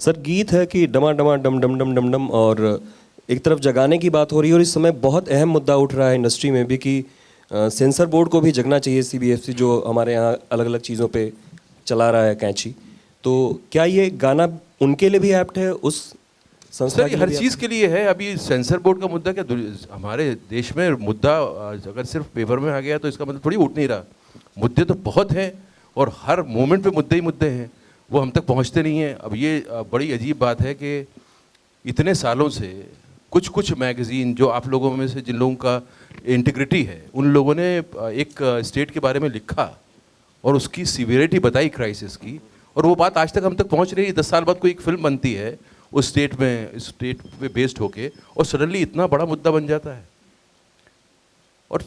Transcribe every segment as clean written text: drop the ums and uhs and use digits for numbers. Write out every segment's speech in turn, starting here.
Sir गीत है कि डमा डमा डम डम डम डम डम, और एक तरफ जगाने की बात हो रही है और इस समय बहुत अहम मुद्दा उठ रहा है इंडस्ट्री में भी कि सेंसर बोर्ड को भी जगना चाहिए, सीबीएफसी जो हमारे यहाँ अलग अलग चीज़ों पे चला रहा है कैंची। तो क्या ये गाना उनके लिए भी एप्ट है, उस संस्था सर ये हर चीज़ के लिए है। अभी सेंसर बोर्ड का मुद्दा क्या, हमारे देश में मुद्दा अगर सिर्फ पेपर में आ गया तो इसका मतलब थोड़ी उठ नहीं रहा। मुद्दे तो बहुत हैं और हर मोमेंट पे मुद्दे ही मुद्दे हैं, वो हम तक पहुंचते नहीं हैं। अब ये बड़ी अजीब बात है कि इतने सालों से कुछ मैगज़ीन जो आप लोगों में से जिन लोगों का इंटीग्रिटी है, उन लोगों ने एक स्टेट के बारे में लिखा और उसकी सीवियरिटी बताई क्राइसिस की, और वो बात आज तक हम तक पहुंच रही है। 10 साल बाद कोई एक फिल्म बनती है उस स्टेट पे बेस्ड होके, और सडनली इतना बड़ा मुद्दा बन जाता है। और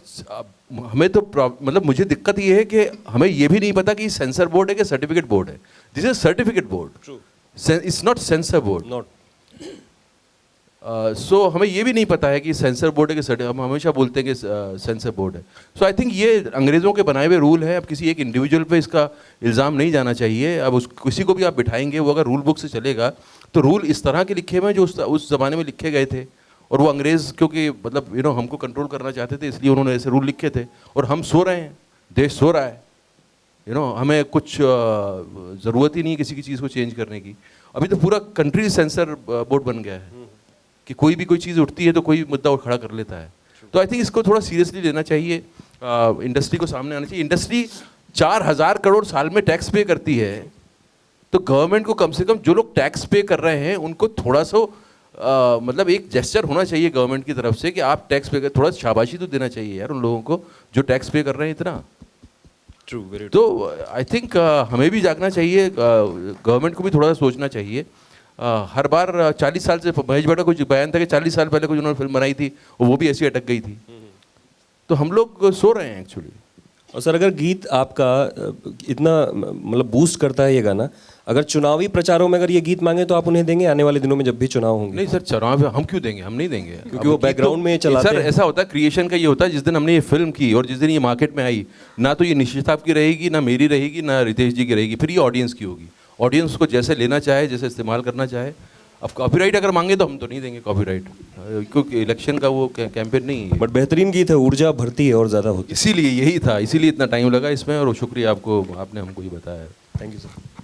हमें तो मतलब मुझे दिक्कत ये है कि हमें ये भी नहीं पता कि सेंसर बोर्ड है कि सर्टिफिकेट बोर्ड है। This is certificate board, it's not sensor board. Not so हमें ये भी नहीं पता है कि सेंसर बोर्ड है कि हम हमेशा बोलते हैं कि सेंसर बोर्ड है। सो आई थिंक ये अंग्रेज़ों के बनाए हुए रूल है। अब किसी एक इंडिविजुअल पे इसका इल्ज़ाम नहीं जाना चाहिए। अब किसी को भी आप बिठाएंगे, वो अगर रूल बुक से चलेगा तो रूल इस तरह के लिखे हुए हैं जो उस ज़माने में लिखे गए थे, और वो अंग्रेज़ क्योंकि मतलब हमको कंट्रोल करना चाहते थे, इसलिए उन्होंने ऐसे रूल लिखे थे। और हम सो रहे हैं, देश सो रहा है, हमें कुछ ज़रूरत ही नहीं है किसी की चीज़ को चेंज करने की। अभी तो पूरा कंट्री सेंसर बोर्ड बन गया है कि कोई भी कोई चीज़ उठती है तो कोई मुद्दा खड़ा कर लेता है। तो आई थिंक इसको थोड़ा सीरियसली लेना चाहिए, इंडस्ट्री को सामने आना चाहिए। इंडस्ट्री 4,000 करोड़ साल में टैक्स पे करती है, तो गवर्नमेंट को कम से कम जो लोग टैक्स पे कर रहे हैं उनको थोड़ा सा मतलब एक जेस्चर होना चाहिए गवर्नमेंट की तरफ से कि आप टैक्स पे कर, थोड़ा शाबाशी तो देना चाहिए यार उन लोगों को जो टैक्स पे कर रहे हैं इतना। ट्रू, वेरी तो आई थिंक हमें भी जागना चाहिए, गवर्नमेंट को भी थोड़ा सा सोचना चाहिए। हर बार 40 साल से महेश भट्ट का कुछ बयान था कि 40 साल पहले कुछ उन्होंने फिल्म बनाई थी और वो भी ऐसी अटक गई थी। तो हम लोग सो रहे हैं एक्चुअली। और सर अगर गीत आपका इतना मतलब बूस्ट करता है ये गाना, अगर चुनावी प्रचारों में अगर ये गीत मांगे तो आप उन्हें देंगे आने वाले दिनों में जब भी चुनाव होंगे? नहीं सर, चुनाव हम क्यों देंगे, हम नहीं देंगे, क्योंकि वो बैकग्राउंड में चलाते हैं। सर ऐसा होता है, क्रिएशन का ये होता है, जिस दिन हमने ये फिल्म की और जिस दिन ये मार्केट में आई, ना तो ये निश्चित साहब की रहेगी, ना मेरी रहेगी, ना रितेश जी की रहेगी, फिर ये ऑडियंस की होगी। ऑडियंस को जैसे लेना चाहे, जैसे इस्तेमाल करना चाहे। अब कॉपीराइट अगर मांगे तो हम तो नहीं देंगे कॉपीराइट, क्योंकि इलेक्शन का वो कैंपेन नहीं है। बट बेहतरीन गीत है, ऊर्जा भरती है और ज़्यादा होती है। इसीलिए यही था, इसीलिए इतना टाइम लगा इसमें, और शुक्रिया आपको, आपने हमको ये बताया। Thank you sir.